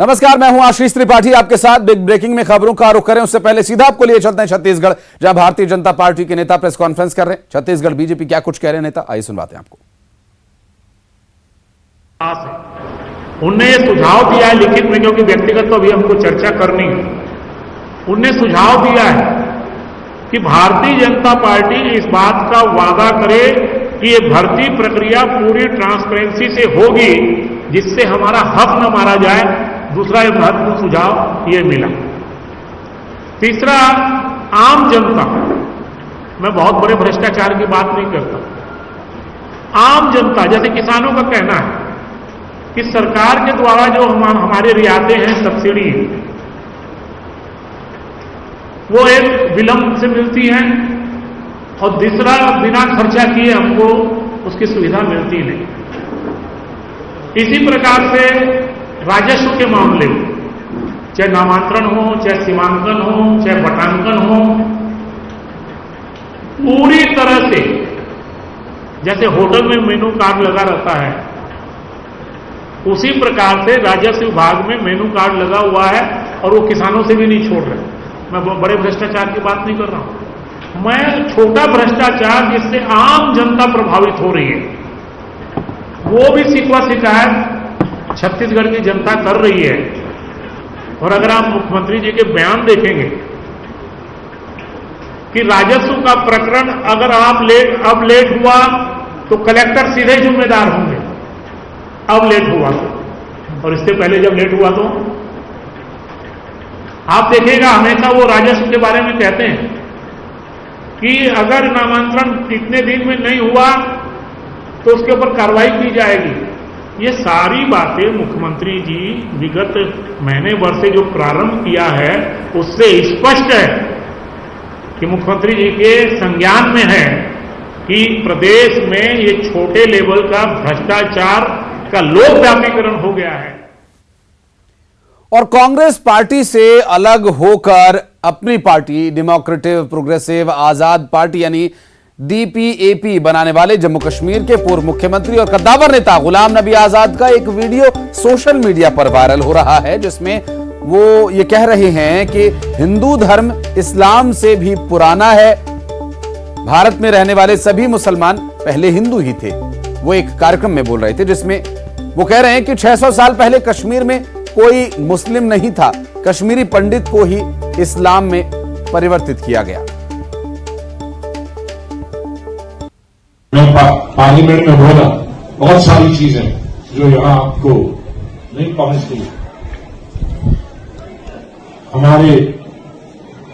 नमस्कार, मैं हूं आशीष त्रिपाठी आपके साथ। बिग ब्रेकिंग में खबरों का रुख करें उससे पहले सीधा आपको लिए चलते हैं छत्तीसगढ़, जहां भारतीय जनता पार्टी के नेता प्रेस कॉन्फ्रेंस कर रहे हैं। छत्तीसगढ़ बीजेपी क्या कुछ कह रहे हैं नेता, आइए सुनवाते हैं आपको। उनने ये सुझाव दिया है लिखित में, क्योंकि व्यक्तिगत तो अभी हमको चर्चा करनी है। उनने सुझाव दिया है कि भारतीय जनता पार्टी इस बात का वादा करे कि ये भर्ती प्रक्रिया पूरी ट्रांसपेरेंसी से होगी, जिससे हमारा हक न मारा जाए। दूसरा एक महत्वपूर्ण सुझाव ये मिला। तीसरा, आम जनता, मैं बहुत बड़े भ्रष्टाचार की बात नहीं करता। आम जनता जैसे किसानों का कहना है कि सरकार के द्वारा जो हमारे रियायतें हैं, सब्सिडी, वो एक विलंब से मिलती हैं, और दूसरा बिना खर्चा किए हमको उसकी सुविधा मिलती नहीं। इसी प्रकार से राजस्व के मामले में, चाहे नामांतरण हो, चाहे सीमांकन हो, चाहे बटांकन हो, पूरी तरह से जैसे होटल में मेनू कार्ड लगा रहता है, उसी प्रकार से राजस्व विभाग में मेनू कार्ड लगा हुआ है, और वो किसानों से भी नहीं छोड़ रहे। मैं बड़े भ्रष्टाचार की बात नहीं कर रहा हूं, मैं छोटा भ्रष्टाचार जिससे आम जनता प्रभावित हो रही है, वो भी शिकवा शिकायत छत्तीसगढ़ की जनता कर रही है। और अगर आप मुख्यमंत्री जी के बयान देखेंगे कि राजस्व का प्रकरण अगर अब लेट हुआ तो कलेक्टर सीधे जिम्मेदार होंगे, अब लेट हुआ तो, और इससे पहले जब लेट हुआ तो आप देखिएगा हमेशा वो राजस्व के बारे में कहते हैं कि अगर नामांतरण इतने दिन में नहीं हुआ तो उसके ऊपर कार्रवाई की जाएगी। ये सारी बातें मुख्यमंत्री जी विगत महीने भर से जो प्रारंभ किया है, उससे स्पष्ट है कि मुख्यमंत्री जी के संज्ञान में है कि प्रदेश में ये छोटे लेवल का भ्रष्टाचार का लोक व्यापीकरण हो गया है। और कांग्रेस पार्टी से अलग होकर अपनी पार्टी डेमोक्रेटिक प्रोग्रेसिव आजाद पार्टी यानी डीपीएपी बनाने वाले जम्मू कश्मीर के पूर्व मुख्यमंत्री और कद्दावर नेता गुलाम नबी आजाद का एक वीडियो सोशल मीडिया पर वायरल हो रहा है, जिसमें वो ये कह रहे हैं कि हिंदू धर्म इस्लाम से भी पुराना है, भारत में रहने वाले सभी मुसलमान पहले हिंदू ही थे। वो एक कार्यक्रम में बोल रहे थे जिसमें वो कह रहे हैं कि 600 साल पहले कश्मीर में कोई मुस्लिम नहीं था, कश्मीरी पंडित को ही इस्लाम में परिवर्तित किया गया। मैं पार्लियामेंट में बोला बहुत सारी चीजें जो यहां आपको नहीं पहुंचती। हमारे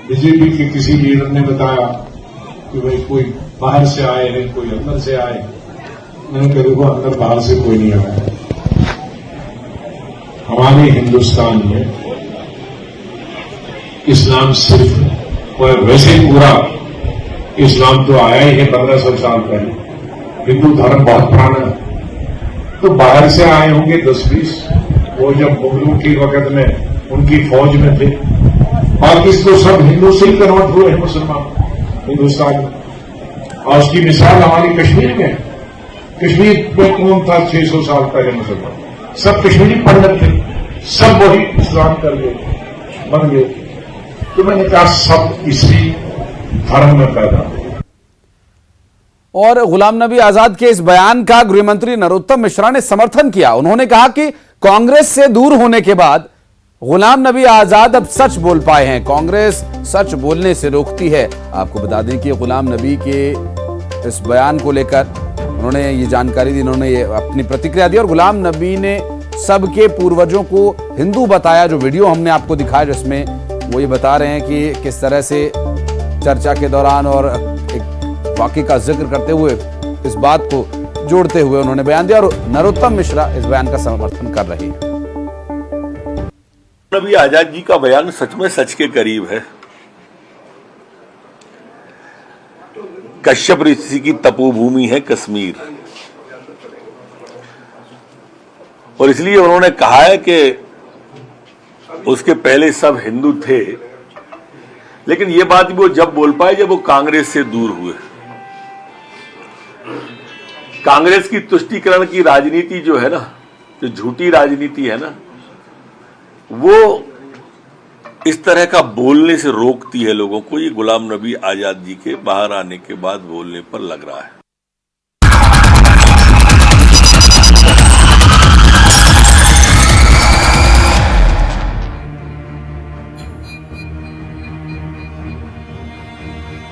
बीजेपी के किसी लीडर ने बताया कि भाई कोई बाहर से आए हैं, कोई अंदर से आए। मैंने कहा देखो, अंदर बाहर से कोई नहीं आया। हमारे हिंदुस्तान में इस्लाम सिर्फ, और वैसे ही पूरा इस्लाम तो आया ही है 1500 साल पहले। हिंदू धर्म बहुत पुराना है, तो बाहर से आए होंगे 10-20, वो जब मुगलों के वक्त में उनकी फौज में थे। बाकी तो सब हिंदू से ही कन्वर्ट हुए हैं मुसलमान हिंदुस्तान में। और उसकी मिसाल हमारी कश्मीर में। कश्मीर में कौन था 600 साल पहले मुसलमान? सब कश्मीरी पंडित थे, सब वही इस्लाम कर गए, बन गए। तो मैंने कहा सब इसी धर्म में पैदा। और गुलाम नबी आजाद के इस बयान का गृहमंत्री नरोत्तम मिश्रा ने समर्थन किया। उन्होंने कहा कि कांग्रेस से दूर होने के बाद गुलाम नबी आजाद अब सच बोल पाए हैं, कांग्रेस सच बोलने से रोकती है। आपको बता दें कि गुलाम नबी के इस बयान को लेकर उन्होंने ये जानकारी दी, उन्होंने ये अपनी प्रतिक्रिया दी। और गुलाम नबी ने सबके पूर्वजों को हिंदू बताया। जो वीडियो हमने आपको दिखाया जिसमें वो ये बता रहे हैं कि किस तरह से चर्चा के दौरान और एक वाकई का जिक्र करते हुए इस बात को जोड़ते हुए उन्होंने बयान दिया, और नरोत्तम मिश्रा इस बयान का समर्थन कर रहे हैं। नबी आजाद जी का बयान सच में सच के करीब है। कश्यप ऋषि की तपोभूमि है कश्मीर, और इसलिए उन्होंने कहा है कि उसके पहले सब हिंदू थे। लेकिन ये बात वो जब बोल पाए जब वो कांग्रेस से दूर हुए। कांग्रेस की तुष्टीकरण की राजनीति जो है ना, जो झूठी राजनीति है ना, वो इस तरह का बोलने से रोकती है लोगों को। ये गुलाम नबी आजाद जी के बाहर आने के बाद बोलने पर लग रहा है।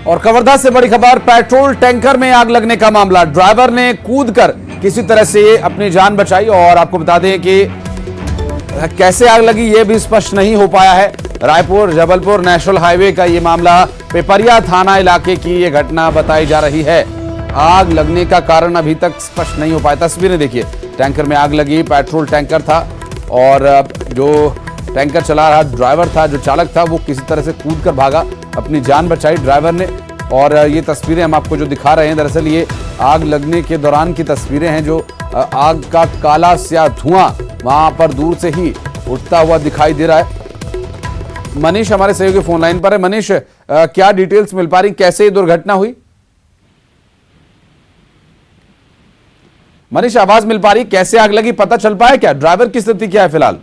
और कवर्धा से बड़ी खबर, पेट्रोल टैंकर में आग लगने का मामला। ड्राइवर ने कूदकर किसी तरह से अपनी जान बचाई और आपको बता दें कि कैसे आग लगी यह भी स्पष्ट नहीं हो पाया है। रायपुर जबलपुर नेशनल हाईवे का यह मामला, पिपरिया थाना इलाके की यह घटना बताई जा रही है। आग लगने का कारण अभी तक स्पष्ट नहीं हो पाया। तस्वीरें देखिए, टैंकर में आग लगी, पेट्रोल टैंकर था और जो टैंकर चला रहा ड्राइवर था, जो चालक था, वो किसी तरह से कूदकर भागा, अपनी जान बचाई ड्राइवर ने। और ये तस्वीरें हम आपको जो दिखा रहे हैं, दरअसल ये आग लगने के दौरान की तस्वीरें हैं, जो आग का काला स्या धुआं वहां पर दूर से ही उठता हुआ दिखाई दे रहा है। मनीष हमारे सहयोगी फोन लाइन पर है। मनीष, क्या डिटेल्स मिल पा रही, कैसे ये दुर्घटना हुई? मनीष, आवाज मिल पा रही, कैसे आग लगी, पता चल पाया क्या? ड्राइवर की स्थिति क्या है फिलहाल?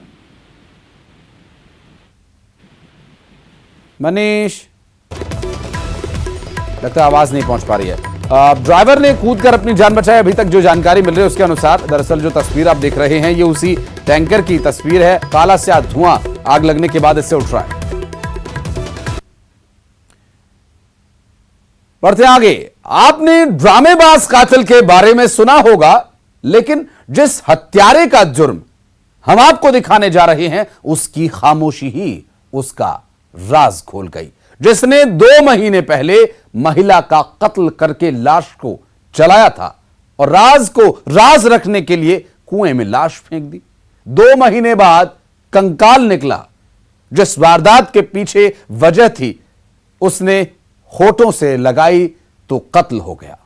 मनीष, लगता है आवाज नहीं पहुंच पा रही है। ड्राइवर ने कूदकर अपनी जान बचाई। अभी तक जो जानकारी मिल रही है उसके अनुसार, दरअसल जो तस्वीर आप देख रहे हैं ये उसी टैंकर की तस्वीर है। काला स्या धुआं आग लगने के बाद इससे उठ रहा है। बढ़ते आगे, आपने ड्रामेबाज कातिल के बारे में सुना होगा, लेकिन जिस हत्यारे का जुर्म हम आपको दिखाने जा रहे हैं, उसकी खामोशी ही उसका राज खोल गई। जिसने 2 महीने पहले महिला का कत्ल करके लाश को जलाया था और राज को राज रखने के लिए कुएं में लाश फेंक दी। 2 महीने बाद कंकाल निकला। जिस वारदात के पीछे वजह थी, उसने होठों से लगाई तो कत्ल हो गया।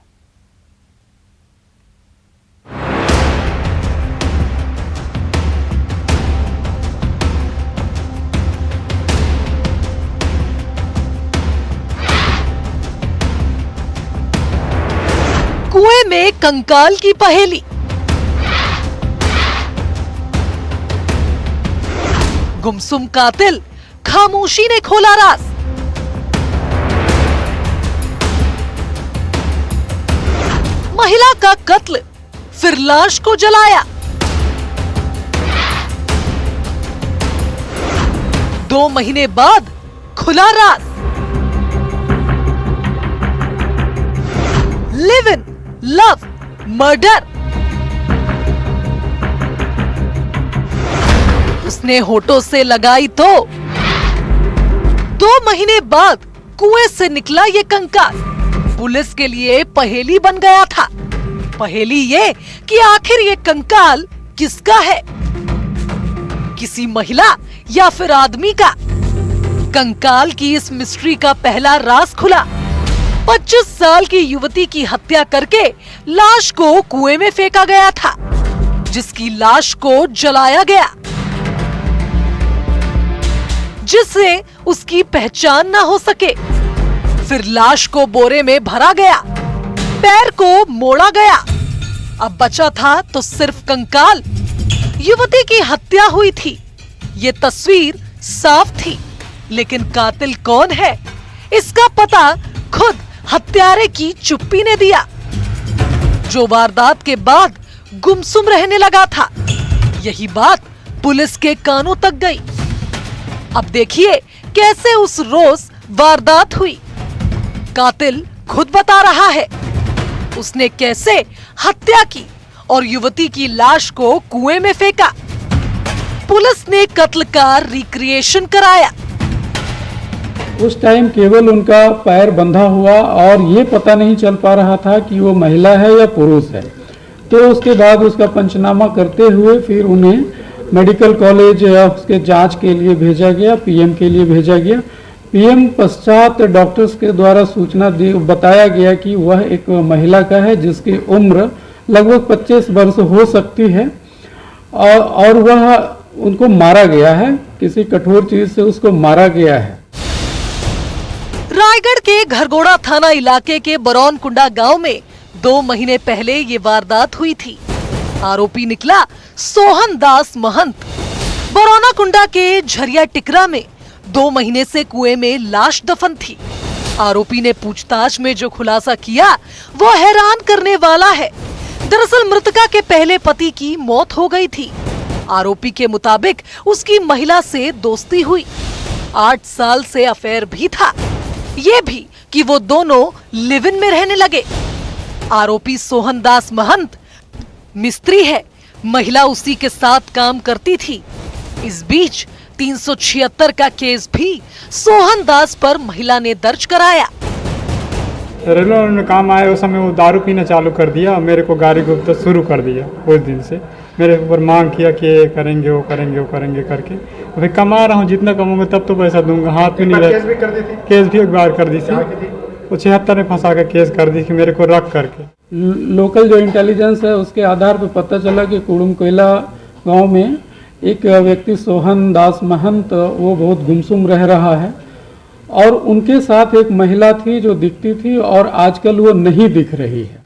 कुएं में कंकाल की पहेली। गुमसुम कातिल, खामोशी ने खोला राज। महिला का कत्ल, फिर लाश को जलाया। 2 महीने बाद खुला राज। Live in love murder. उसने होठों से लगाई तो 2 महीने बाद कुएं से निकला ये कंकाल पुलिस के लिए पहेली बन गया था। पहेली ये कि आखिर ये कंकाल किसका है, किसी महिला या फिर आदमी का। कंकाल की इस मिस्ट्री का पहला राज खुला। 25 साल की युवती की हत्या करके लाश को कुएं में फेंका गया था, जिसकी लाश को जलाया गया, जिससे उसकी पहचान ना हो सके। फिर लाश को बोरे में भरा गया, पैर को मोड़ा गया। अब बचा था तो सिर्फ कंकाल। युवती की हत्या हुई थी, ये तस्वीर साफ थी, लेकिन कातिल कौन है, इसका पता खुद हत्यारे की चुप्पी ने दिया, जो वारदात के बाद गुमसुम रहने लगा था। यही बात पुलिस के कानों तक गई। अब देखिए कैसे उस रोज वारदात हुई। कातिल खुद बता रहा है उसने कैसे हत्या की और युवती की लाश को कुएं में फेंका। पुलिस ने कत्ल का रिक्रिएशन कराया। उस टाइम केवल उनका पैर बंधा हुआ और ये पता नहीं चल पा रहा था कि वो महिला है या पुरुष है। तो उसके बाद उसका पंचनामा करते हुए फिर उन्हें मेडिकल कॉलेज उसके जांच के लिए भेजा गया, पीएम के लिए भेजा गया। पीएम पश्चात डॉक्टर्स के द्वारा सूचना बताया गया कि वह एक महिला का है, जिसकी उम्र लगभग 25 वर्ष हो सकती है और वह उनको मारा गया है, किसी कठोर चीज से उसको मारा गया है। रायगढ़ के घरगोड़ा थाना इलाके के बरौनकुंडा गांव में 2 महीने पहले ये वारदात हुई थी। आरोपी निकला सोहन दास महंत। बरौना कुंडा के झरिया टिकरा में 2 महीने से कुएं में लाश दफन थी। आरोपी ने पूछताछ में जो खुलासा किया वो हैरान करने वाला है। दरअसल मृतका के पहले पति की मौत हो गई थी। आरोपी के मुताबिक उसकी महिला से दोस्ती हुई, 8 साल से अफेयर भी था, ये भी कि वो दोनों लिव इन में रहने लगे। आरोपी सोहन दास महंत मिस्त्री है, महिला उसी के साथ काम करती थी। इस बीच 376 का केस भी सोहन दास पर महिला ने दर्ज कराया। रेलवे में काम आए उस समय वो दारू पीना चालू कर दिया, मेरे को गाड़ी गुप्ता शुरू कर दिया। उस दिन से मेरे ऊपर मांग किया कि ये करेंगे वो करेंगे वो करेंगे करके। अभी कमा रहा हूँ, जितना कमाऊंगा तब तो पैसा दूंगा, हाथ में नहीं रहता। केस भी एक बार कर दी थी, वो 76 में फंसा कर केस कर दी कि मेरे को रख करके। लोकल जो इंटेलिजेंस है उसके आधार पर पता चला कि कुड़ुम कोयला गाँव में एक व्यक्ति सोहन दास महंत वो बहुत गुमसुम रह रहा है और उनके साथ एक महिला थी जो दिखती थी और आजकल वो नहीं दिख रही है।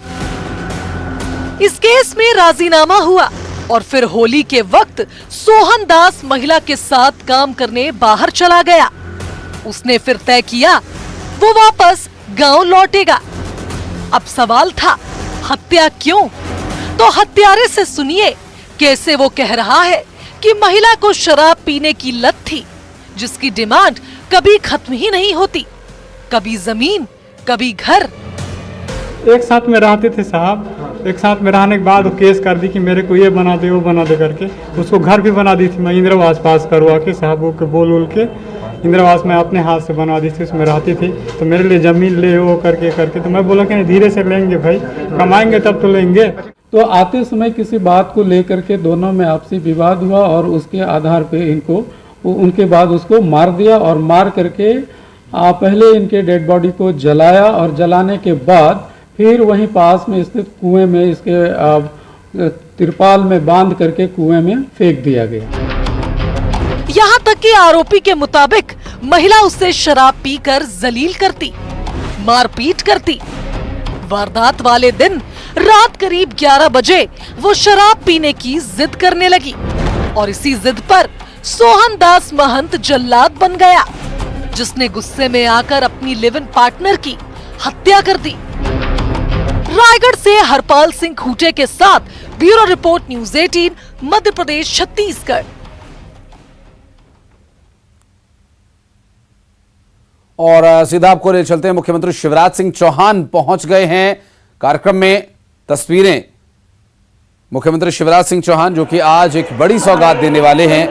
इस केस में राजीनामा हुआ और फिर होली के वक्त सोहन दास महिला के साथ काम करने बाहर चला गया। उसने फिर तय किया वो वापस गांव लौटेगा। अब सवाल था हत्या क्यों? तो हत्यारे से सुनिए कैसे वो कह रहा है कि महिला को शराब पीने की लत थी, जिसकी डिमांड कभी खत्म ही नहीं होती, कभी जमीन कभी घर। एक साथ में रहते थे साहब, एक साथ में रहने के बाद वो केस कर दी कि मेरे को ये बना दे वो बना दे करके। उसको घर भी बना दी थी, मैं इंदिरावास पास करवा के साहब को बोल के इंदिरावास में अपने हाथ से बनवा दी थी, उसमें रहती थी। तो मेरे लिए जमीन ले वो करके करके, तो मैं बोला कि धीरे से लेंगे भाई, कमाएंगे तब तो लेंगे। तो आते समय किसी बात को लेकर के दोनों में आपसी विवाद हुआ और उसके आधार पे इनको उनके बाद उसको मार दिया और मार करके पहले इनके डेड बॉडी को जलाया और जलाने के बाद फिर वहीं पास में स्थित कुएं में इसके तिरपाल में बांध करके कुएं में फेंक दिया गया। यहाँ तक कि आरोपी के मुताबिक महिला उससे शराब पीकर जलील करती, मारपीट करती। वारदात वाले दिन रात करीब 11 बजे वो शराब पीने की जिद करने लगी और इसी जिद पर सोहन दास महंत जल्लाद बन गया, जिसने गुस्से में आकर अपनी लिव इन पार्टनर की हत्या कर दी। रायगढ़ से हरपाल सिंह खूटे के साथ bureau report news 18 Madhya Pradesh Chhattisgarh. और सीधा आपको ले चलते हैं, मुख्यमंत्री शिवराज सिंह चौहान पहुंच गए हैं कार्यक्रम में। तस्वीरें मुख्यमंत्री शिवराज सिंह चौहान जो कि आज एक बड़ी सौगात देने वाले हैं।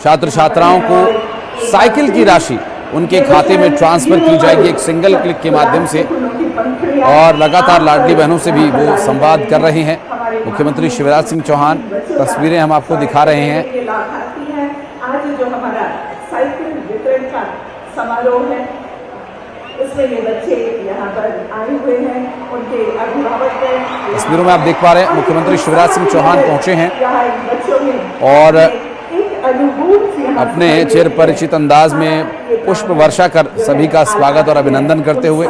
छात्र छात्राओं को साइकिल की राशि उनके खाते में ट्रांसफर की जाएगी एक सिंगल क्लिक के माध्यम से, और लगातार लाडली बहनों से भी वो संवाद कर रहे हैं मुख्यमंत्री शिवराज सिंह चौहान। तस्वीरें हम आपको दिखा रहे हैं। आज जो हमारा साइकिल वितरण का समारोह है, इसमें ये बच्चे यहाँ पर आए हुए हैं, उनके अभिभावक हैं। तस्वीरों में आप देख पा रहे हैं मुख्यमंत्री शिवराज सिंह चौहान पहुंचे हैं और अपने चिर परिचित अंदाज में पुष्प वर्षा कर सभी का स्वागत और अभिनंदन करते हुए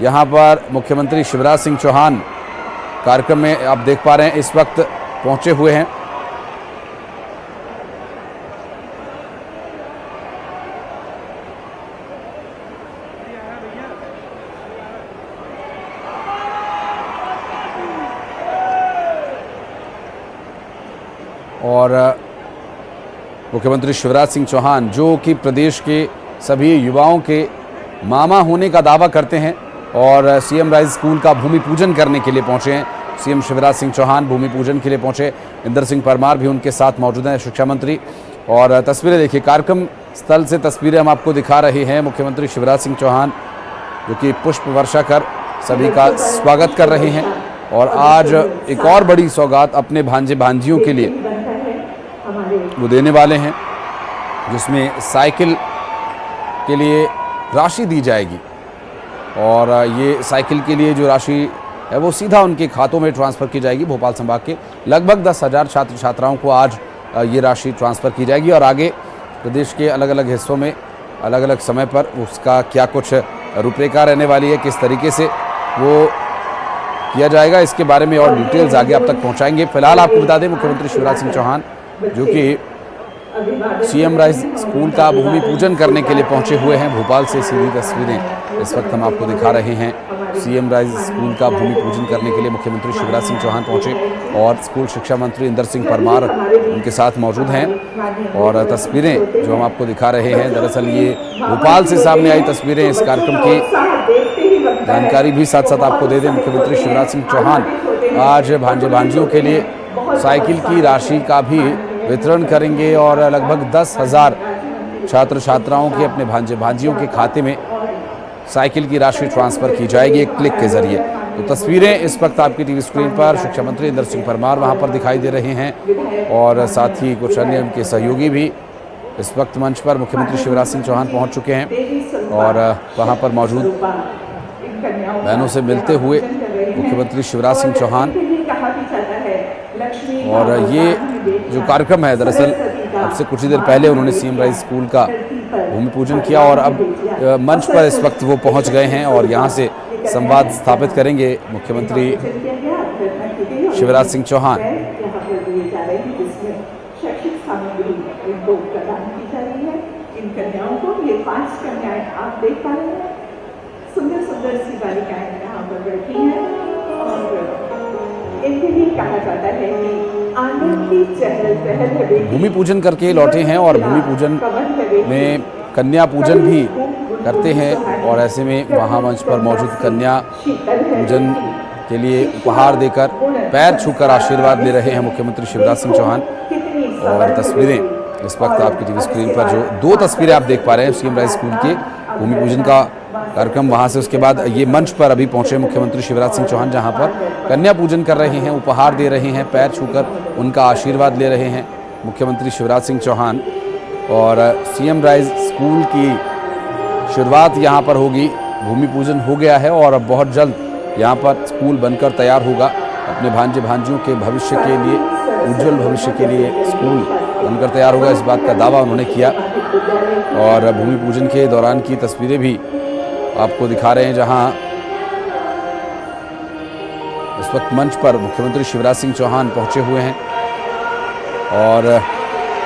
यहाँ पर मुख्यमंत्री शिवराज सिंह चौहान कार्यक्रम में आप देख पा रहे हैं इस वक्त पहुंचे हुए हैं। और मुख्यमंत्री शिवराज सिंह चौहान जो कि प्रदेश के सभी युवाओं के मामा होने का दावा करते हैं और सीएम राइज स्कूल का भूमि पूजन करने के लिए पहुंचे हैं। सीएम शिवराज सिंह चौहान भूमि पूजन के लिए पहुंचे। इंदर सिंह परमार भी उनके साथ मौजूद हैं, शिक्षा मंत्री। और तस्वीरें देखिए, कार्यक्रम स्थल से तस्वीरें हम आपको दिखा रहे हैं। मुख्यमंत्री शिवराज सिंह चौहान जो कि पुष्प वर्षा कर सभी का स्वागत कर रहे हैं और आज एक और बड़ी सौगात अपने भांजे भांजियों के लिए वो देने वाले हैं, जिसमें साइकिल के लिए राशि दी जाएगी। और ये साइकिल के लिए जो राशि है वो सीधा उनके खातों में ट्रांसफ़र की जाएगी। भोपाल संभाग के लगभग 10,000 छात्र छात्राओं को आज ये राशि ट्रांसफ़र की जाएगी और आगे प्रदेश के अलग अलग हिस्सों में अलग अलग समय पर उसका क्या कुछ रूपरेखा रहने वाली है, किस तरीके से वो किया जाएगा, इसके बारे में और डिटेल्स आगे आप तक पहुंचाएंगे। फिलहाल आपको बता दें मुख्यमंत्री शिवराज सिंह चौहान जो कि सीएम राइज स्कूल का भूमि पूजन करने के लिए पहुंचे हुए हैं। भोपाल से सीधी तस्वीरें इस वक्त हम आपको दिखा रहे हैं। सीएम राइज स्कूल का भूमि पूजन करने के लिए मुख्यमंत्री शिवराज सिंह चौहान पहुंचे और स्कूल शिक्षा मंत्री इंदर सिंह परमार उनके साथ मौजूद हैं। और तस्वीरें जो हम आपको दिखा रहे हैं, दरअसल ये भोपाल से सामने आई तस्वीरें। इस कार्यक्रम की जानकारी भी साथ साथ आपको दे दें, मुख्यमंत्री शिवराज सिंह चौहान आज भांजे भांजियों के लिए साइकिल की राशि का भी वितरण करेंगे और लगभग 10,000 छात्र छात्राओं के अपने भांजे भांजियों के खाते में साइकिल की राशि ट्रांसफर की जाएगी एक क्लिक के जरिए। तो तस्वीरें इस वक्त आपकी टीवी स्क्रीन पर शिक्षा मंत्री इंदर सिंह परमार वहां पर दिखाई दे रहे हैं और साथ ही कुछ अन्य उनके सहयोगी भी इस वक्त मंच पर मुख्यमंत्री शिवराज सिंह चौहान पहुंच चुके हैं और वहां पर मौजूद बहनों से मिलते हुए मुख्यमंत्री शिवराज सिंह चौहान। और ये जो कार्यक्रम है, दरअसल अब से कुछ ही देर पहले उन्होंने सीएम राइज स्कूल का भूमि पूजन किया और अब मंच पर इस वक्त वो पहुंच गए हैं और यहां से संवाद स्थापित करेंगे मुख्यमंत्री शिवराज सिंह चौहान। इन कन्याओं को ये 5 कन्याएं आप देख पा रहे हैं, सुंदर सुंदर सी बालिकाएं यहाँ पर बैठी हैं और इनके लिए कहा जाता है कि आनंद की चहल पहल है। भूमि पूजन करके लौटे हैं और भूमि पूजन में कन्या पूजन भी करते हैं और ऐसे में वहाँ मंच पर मौजूद कन्या पूजन के लिए उपहार देकर पैर छूकर आशीर्वाद ले रहे हैं मुख्यमंत्री शिवराज सिंह चौहान। और तस्वीरें इस वक्त आपकी टीवी स्क्रीन पर जो 2 तस्वीरें आप देख पा रहे हैं सीएम राइज स्कूल के भूमि पूजन का कार्यक्रम, वहां से उसके बाद ये मंच पर अभी पहुंचे मुख्यमंत्री शिवराज सिंह चौहान जहां पर कन्या पूजन कर रहे हैं, उपहार दे रहे हैं, पैर छूकर उनका आशीर्वाद ले रहे हैं मुख्यमंत्री शिवराज सिंह चौहान। और सीएम राइज स्कूल की शुरुआत यहां पर होगी, भूमि पूजन हो गया है और अब बहुत जल्द यहां पर स्कूल बनकर तैयार होगा। अपने भांजे भांजियों के भविष्य के लिए, उज्जवल भविष्य के लिए स्कूल बनकर तैयार होगा, इस बात का दावा उन्होंने किया। और भूमि पूजन के दौरान की तस्वीरें भी आपको दिखा रहे हैं जहां इस वक्त मंच पर मुख्यमंत्री शिवराज सिंह चौहान पहुंचे हुए हैं और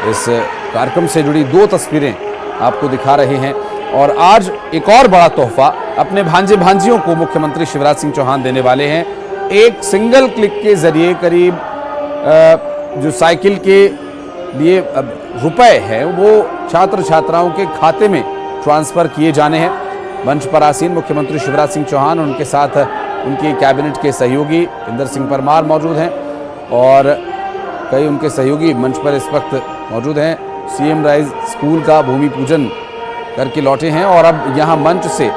इस कार्यक्रम से जुड़ी 2 तस्वीरें आपको दिखा रहे हैं। और आज एक और बड़ा तोहफा अपने भांजे भांजियों को मुख्यमंत्री शिवराज सिंह चौहान देने वाले हैं। एक सिंगल क्लिक के जरिए करीब जो साइकिल के लिए रुपए हैं वो छात्र छात्राओं के खाते में ट्रांसफर किए जाने हैं। मंच पर आसीन मुख्यमंत्री शिवराज सिंह चौहान, उनके साथ उनके कैबिनेट के सहयोगी इंदर सिंह परमार मौजूद हैं और कई उनके सहयोगी मंच पर इस वक्त मौजूद हैं। सीएम राइज स्कूल का भूमि पूजन करके लौटे हैं और अब यहाँ मंच से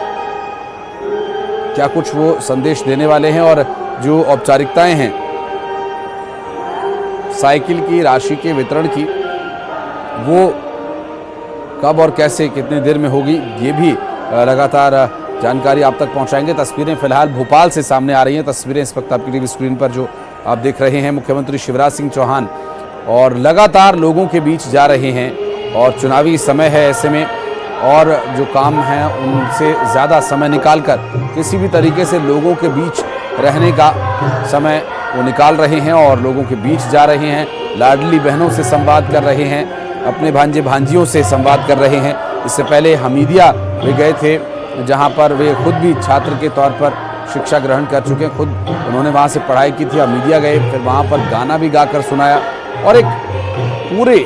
क्या कुछ वो संदेश देने वाले हैं और जो औपचारिकताएं हैं साइकिल की राशि के वितरण की, वो कब और कैसे कितनी देर में होगी, ये भी लगातार जानकारी आप तक पहुंचाएंगे। तस्वीरें फिलहाल भोपाल से सामने आ रही हैं। तस्वीरें इस वक्त आपकी टीवी स्क्रीन पर जो आप देख रहे हैं, मुख्यमंत्री शिवराज सिंह चौहान और लगातार लोगों के बीच जा रहे हैं और चुनावी समय है, ऐसे में और जो काम है उनसे ज़्यादा समय निकालकर किसी भी तरीके से लोगों के बीच रहने का समय वो निकाल रहे हैं और लोगों के बीच जा रहे हैं। लाडली बहनों से संवाद कर रहे हैं, अपने भांजे भांजियों से संवाद कर रहे हैं। इससे पहले हमीदिया वे गए थे जहां पर वे खुद भी छात्र के तौर पर शिक्षा ग्रहण कर चुके हैं, खुद उन्होंने वहां से पढ़ाई की थी। हमीदिया गए, फिर वहां पर गाना भी गाकर सुनाया और एक पूरे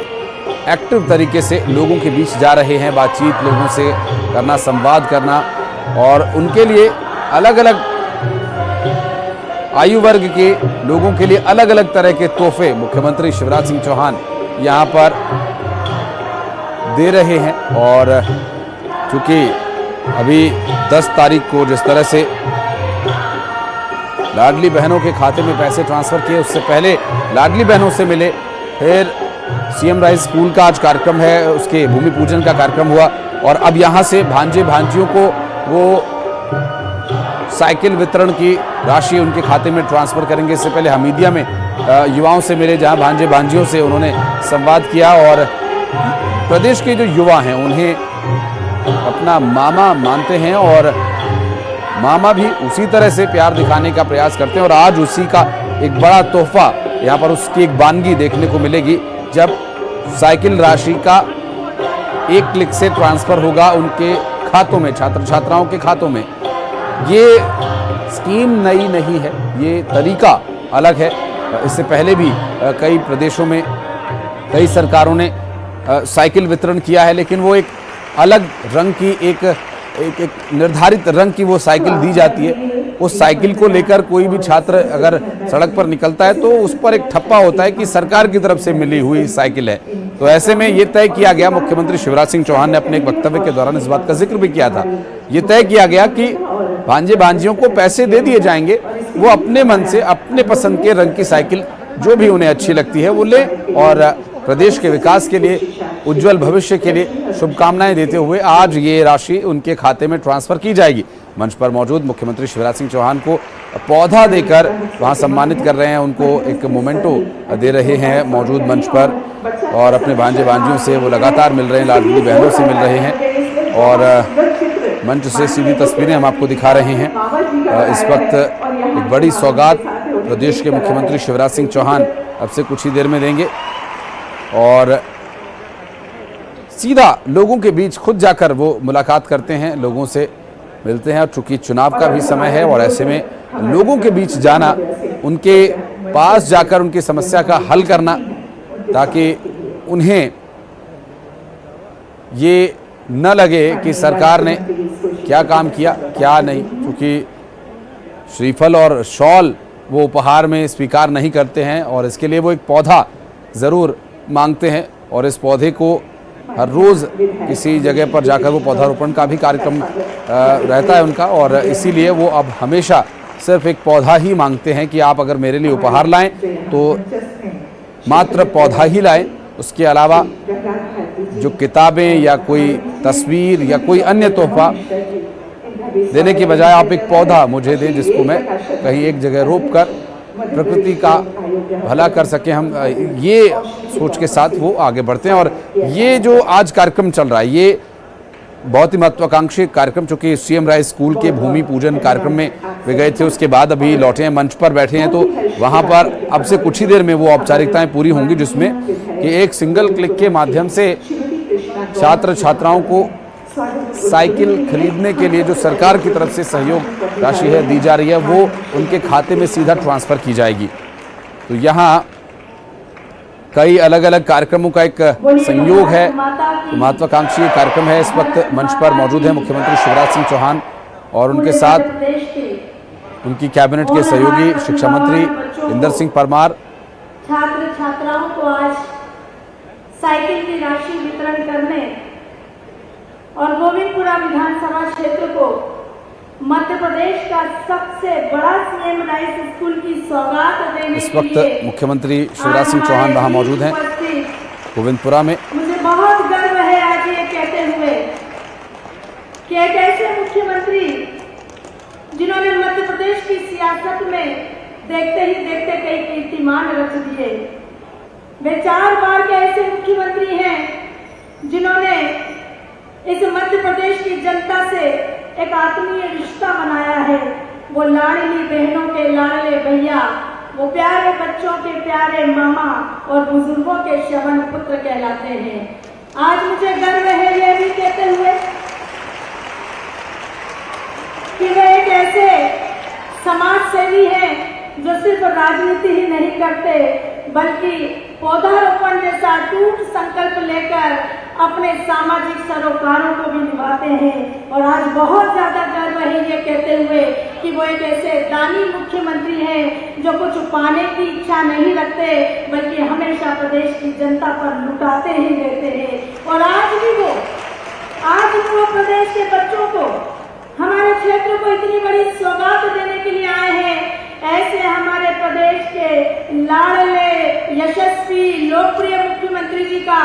एक्टिव तरीके से लोगों के बीच जा रहे हैं, बातचीत लोगों से करना, संवाद करना। और उनके लिए अलग अलग आयु वर्ग के लोगों के लिए अलग अलग तरह के तोहफे मुख्यमंत्री शिवराज सिंह चौहान यहाँ पर दे रहे हैं। और चूंकि अभी 10 तारीख को जिस तरह से लाडली बहनों के खाते में पैसे ट्रांसफर किए, उससे पहले लाडली बहनों से मिले, फिर सीएम राइज स्कूल का आज कार्यक्रम है, उसके भूमि पूजन का कार्यक्रम हुआ और अब यहाँ से भांजे भांजियों को वो साइकिल वितरण की राशि उनके खाते में ट्रांसफर करेंगे। इससे पहले हमीदिया में युवाओं से मिले, जहां भांजे भांजियों से उन्होंने संवाद किया और प्रदेश के जो युवा हैं उन्हें अपना मामा मानते हैं और मामा भी उसी तरह से प्यार दिखाने का प्रयास करते हैं। और आज उसी का एक बड़ा तोहफा यहाँ पर उसकी एक वानगी देखने को मिलेगी, जब साइकिल राशि का एक क्लिक से ट्रांसफर होगा उनके खातों में, छात्र छात्राओं के खातों में। ये स्कीम नई नहीं है, ये तरीका अलग है। इससे पहले भी कई प्रदेशों में कई सरकारों ने साइकिल वितरण किया है, लेकिन वो एक अलग रंग की एक निर्धारित रंग की वो साइकिल दी जाती है। उस साइकिल को लेकर कोई भी छात्र अगर सड़क पर निकलता है तो उस पर एक ठप्पा होता है कि सरकार की तरफ से मिली हुई साइकिल है। तो ऐसे में ये तय किया गया, मुख्यमंत्री शिवराज सिंह चौहान ने अपने एक वक्तव्य के दौरान इस बात का जिक्र भी किया था, ये तय किया गया कि भांजे भांजियों को पैसे दे दिए जाएंगे, वो अपने मन से अपने पसंद के रंग की साइकिल जो भी उन्हें अच्छी लगती है वो ले, और प्रदेश के विकास के लिए, उज्जवल भविष्य के लिए शुभकामनाएं देते हुए आज ये राशि उनके खाते में ट्रांसफर की जाएगी। मंच पर मौजूद मुख्यमंत्री शिवराज सिंह चौहान को पौधा देकर वहां सम्मानित कर रहे हैं, उनको एक मोमेंटो दे रहे हैं मौजूद मंच पर, और अपने भांजे भांजियों से वो लगातार मिल रहे हैं, लाडली बहनों से मिल रहे हैं, और मंच से सीधी तस्वीरें हम आपको दिखा रहे हैं। इस वक्त एक बड़ी सौगात प्रदेश के मुख्यमंत्री शिवराज सिंह चौहान अब से कुछ ही देर में देंगे, और सीधा लोगों के बीच खुद जाकर वो मुलाकात करते हैं, लोगों से मिलते हैं। और चूंकि चुनाव का भी समय है और ऐसे में लोगों के बीच जाना, उनके पास जाकर उनकी समस्या का हल करना, ताकि उन्हें ये न लगे कि सरकार ने क्या काम किया क्या नहीं। क्योंकि श्रीफल और शॉल वो उपहार में स्वीकार नहीं करते हैं, और इसके लिए वो एक पौधा ज़रूर मांगते हैं, और इस पौधे को हर रोज़ किसी जगह पर जाकर वो पौधारोपण का भी कार्यक्रम रहता है उनका, और इसीलिए वो अब हमेशा सिर्फ एक पौधा ही मांगते हैं कि आप अगर मेरे लिए उपहार लाएं तो मात्र पौधा ही लाएं, उसके अलावा जो किताबें या कोई तस्वीर या कोई अन्य तोहफा देने के बजाय आप एक पौधा मुझे दें जिसको मैं कहीं एक जगह रोप कर प्रकृति का भला कर सके। हम ये सोच के साथ वो आगे बढ़ते हैं। और ये जो आज कार्यक्रम चल रहा है, ये बहुत ही महत्वाकांक्षी कार्यक्रम, चूंकि सीएम राय स्कूल के भूमि पूजन कार्यक्रम में वे गए थे, उसके बाद अभी लौटे हैं, मंच पर बैठे हैं, तो वहाँ पर अब से कुछ ही देर में वो औपचारिकताएं पूरी होंगी, जिसमें कि एक सिंगल क्लिक के माध्यम से छात्र छात्राओं को साइकिल खरीदने के लिए जो सरकार की तरफ से सहयोग राशि है दी जा रही है, वो उनके खाते में सीधा ट्रांसफर की जाएगी। तो यहाँ कई अलग अलग कार्यक्रमों का एक संयोग है, तो महत्वाकांक्षी कार्यक्रम है। इस वक्त मंच पर मौजूद है मुख्यमंत्री शिवराज सिंह चौहान, और उनके साथ उनकी कैबिनेट के सहयोगी शिक्षा मंत्री इंदर सिंह परमार। छात्र छात्राओं को आज साइकिल की राशि वितरण करने और गोविंदपुरा विधानसभा क्षेत्र को मध्य प्रदेश का सबसे बड़ा सीएम राइस स्कूल की सौगात देने इस वक्त मुख्यमंत्री शिवराज सिंह चौहान वहां मौजूद हैं गोविंदपुरा में। मुझे बहुत गर्व है आज ये कहते हुए कि एक ऐसे मुख्यमंत्री जिन्होंने मध्य प्रदेश की सियासत में देखते ही देखते कई कीर्तिमान रच दिए, वे 4 बार के ऐसे मुख्यमंत्री हैं जिन्होंने इस मध्य प्रदेश की जनता से एक आत्मीय रिश्ता बनाया है। वो लाडली बहनों के लाडले भैया, वो प्यारे बच्चों के प्यारे मामा और बुजुर्गों के श्रवण पुत्र कहलाते हैं। आज मुझे गर्व है ये भी कहते हुए कि वे एक ऐसे समाज सेवी हैं जो सिर्फ राजनीति ही नहीं करते बल्कि पौधारोपण जैसा अटूट संकल्प लेकर अपने सामाजिक सरोकारों को भी निभाते हैं। और आज बहुत ज्यादा गर्व है ये कहते हुए कि वो एक ऐसे दानी मुख्यमंत्री हैं जो कुछ पाने की इच्छा नहीं रखते बल्कि हमेशा प्रदेश की जनता पर लुटाते ही रहते हैं। और आज भी वो प्रदेश के बच्चों को, हमारे क्षेत्र को इतनी बड़ी सौगात देने के लिए आए हैं। ऐसे हमारे प्रदेश के लाडले यशस्वी लोकप्रिय मुख्यमंत्री जी का